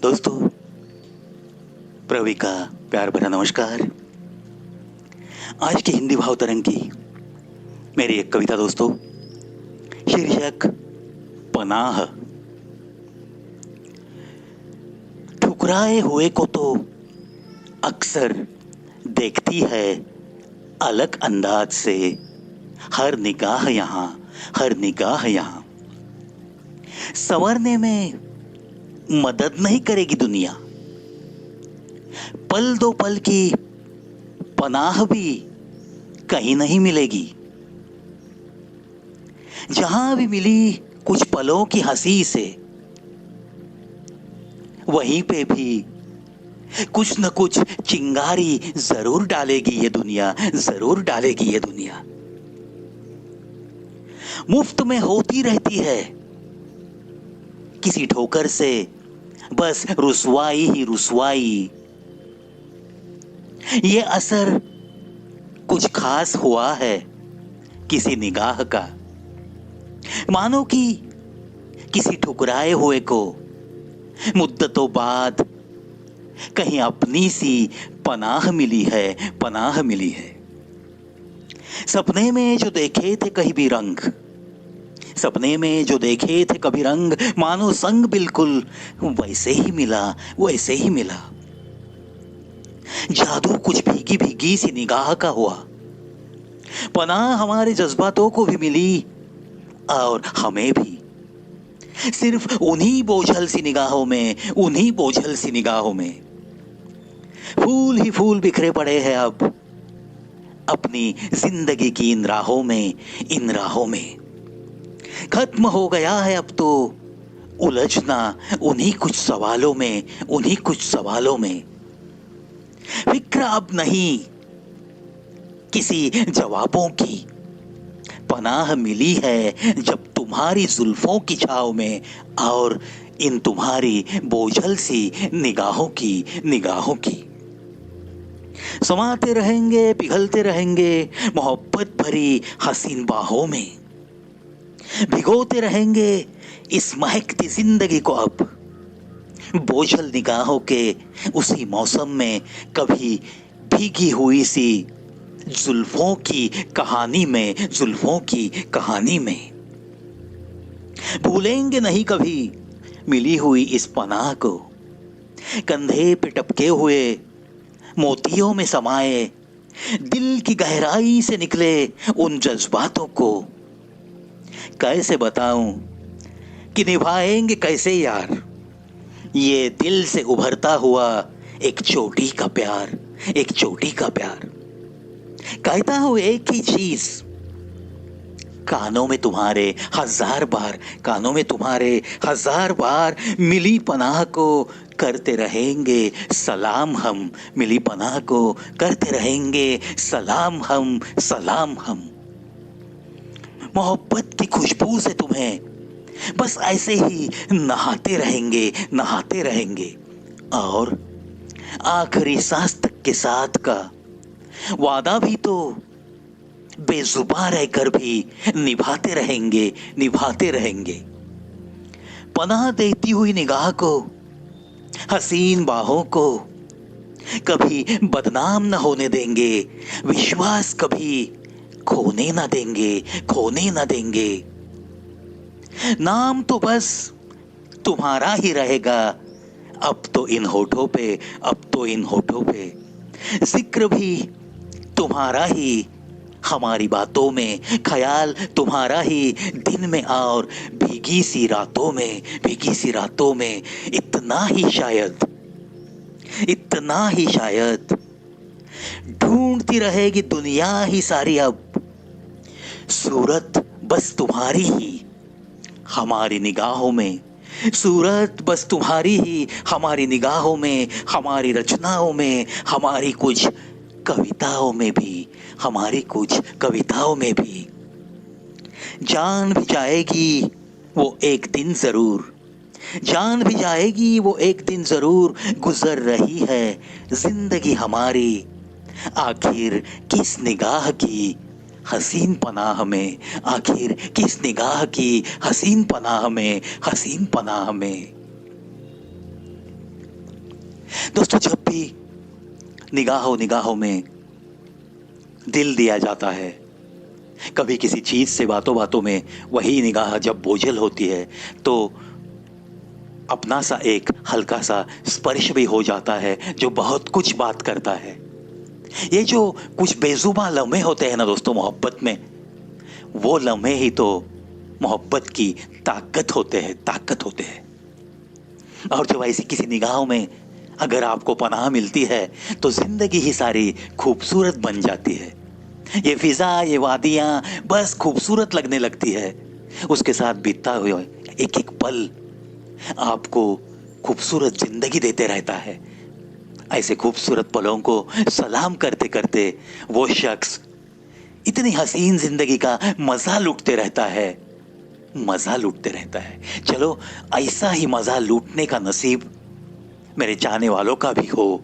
दोस्तों, प्रवी का प्यार भरा नमस्कार। आज की हिंदी भाव तरंग की मेरी एक कविता दोस्तों, शीर्षक पनाह। ठुकराए हुए को तो अक्सर देखती है अलग अंदाज से हर निगाह यहाँ, हर निगाह यहाँ। संवरने में मदद नहीं करेगी दुनिया, पल दो पल की पनाह भी कहीं नहीं मिलेगी। जहां भी मिली कुछ पलों की हंसी से, वहीं पे भी कुछ न कुछ चिंगारी जरूर डालेगी ये दुनिया, जरूर डालेगी ये दुनिया। मुफ्त में होती रहती है किसी ठोकर से बस रुसवाई ही रुसवाई। ये असर कुछ खास हुआ है किसी निगाह का, मानो कि किसी ठुकराए हुए को मुद्दतों बाद कहीं अपनी सी पनाह मिली है, पनाह मिली है। सपने में जो देखे थे कहीं भी रंग, सपने में जो देखे थे कभी रंग, मानो संग बिल्कुल वैसे ही मिला, वैसे ही मिला। जादू कुछ भीगी भीगी सी निगाह का हुआ, पनाह हमारे जज्बातों को भी मिली और हमें भी। सिर्फ उन्हीं बोझल सी निगाहों में, उन्हीं बोझल सी निगाहों में फूल ही फूल बिखरे पड़े हैं अब अपनी जिंदगी की इन राहों में, इन राहों में। खत्म हो गया है अब तो उलझना उन्हीं कुछ सवालों में, उन्हीं कुछ सवालों में। फिक्र अब नहीं किसी जवाबों की, पनाह मिली है जब तुम्हारी जुल्फों की छाव में और इन तुम्हारी बोझल सी निगाहों की, निगाहों की। समाते रहेंगे, पिघलते रहेंगे मोहब्बत भरी हसीन बाहों में, भिगोते रहेंगे इस महकती जिंदगी को अब बोझल निगाहों के उसी मौसम में, कभी भीगी हुई सी जुल्फों की कहानी में, जुल्फों की कहानी में। भूलेंगे नहीं कभी मिली हुई इस पनाह को, कंधे पे टपके हुए मोतियों में समाए दिल की गहराई से निकले उन जज्बातों को। कैसे बताऊं कि निभाएंगे कैसे यार ये दिल से उभरता हुआ एक चोटी का प्यार, एक चोटी का प्यार। कहता हूं एक ही चीज, कानों में तुम्हारे हजार बार, कानों में तुम्हारे हजार बार मिली पनाह को करते रहेंगे सलाम हम, मिली पनाह को करते रहेंगे सलाम हम, सलाम हम। मोहब्बत की खुशबू से तुम्हें बस ऐसे ही नहाते रहेंगे, नहाते रहेंगे। और आखिरी सांस तक के साथ का वादा भी तो बेजुबान रहकर भी निभाते रहेंगे, निभाते रहेंगे। पनाह देती हुई निगाह को, हसीन बाहों को कभी बदनाम न होने देंगे, विश्वास कभी खोने न देंगे, खोने न देंगे। नाम तो बस तुम्हारा ही रहेगा अब तो इन होठों पे, अब तो इन होठों पे। जिक्र भी तुम्हारा ही हमारी बातों में, ख्याल तुम्हारा ही दिन में और भीगी सी रातों में, भीगी सी रातों में। इतना ही शायद, इतना ही शायद ढूंढती रहेगी दुनिया ही सारी अब सूरत बस तुम्हारी ही हमारी निगाहों में, सूरत बस तुम्हारी ही हमारी निगाहों में, हमारी रचनाओं में, हमारी कुछ कविताओं में भी, हमारी कुछ कविताओं में भी। जान भी जाएगी वो एक दिन जरूर, जान भी जाएगी वो एक दिन जरूर। गुजर रही है जिंदगी हमारी आखिर किस निगाह की हसीन पनाह में, आखिर किस निगाह की हसीन पनाह में, हसीन पनाह में। दोस्तों, जब भी निगाहों निगाहों में दिल दिया जाता है, कभी किसी चीज से बातों बातों में वही निगाह जब बोझल होती है, तो अपना सा एक हल्का सा स्पर्श भी हो जाता है जो बहुत कुछ बात करता है। ये जो कुछ बेजुबां लम्हे होते हैं ना दोस्तों मोहब्बत में, वो लम्हे ही तो मोहब्बत की ताकत होते हैं, ताकत होते हैं। और जब ऐसी किसी निगाहों में अगर आपको पनाह मिलती है तो जिंदगी ही सारी खूबसूरत बन जाती है। ये फिजा, ये वादियां बस खूबसूरत लगने लगती है। उसके साथ बीतता हुआ एक एक पल आपको खूबसूरत जिंदगी देते रहता है। ऐसे खूबसूरत पलों को सलाम करते करते वो शख्स इतनी हसीन जिंदगी का मजा लूटते रहता है, मजा लूटते रहता है। चलो, ऐसा ही मजा लूटने का नसीब मेरे चाहने वालों का भी हो,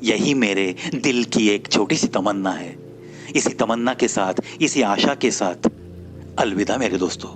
यही मेरे दिल की एक छोटी सी तमन्ना है। इसी तमन्ना के साथ, इसी आशा के साथ अलविदा मेरे दोस्तों।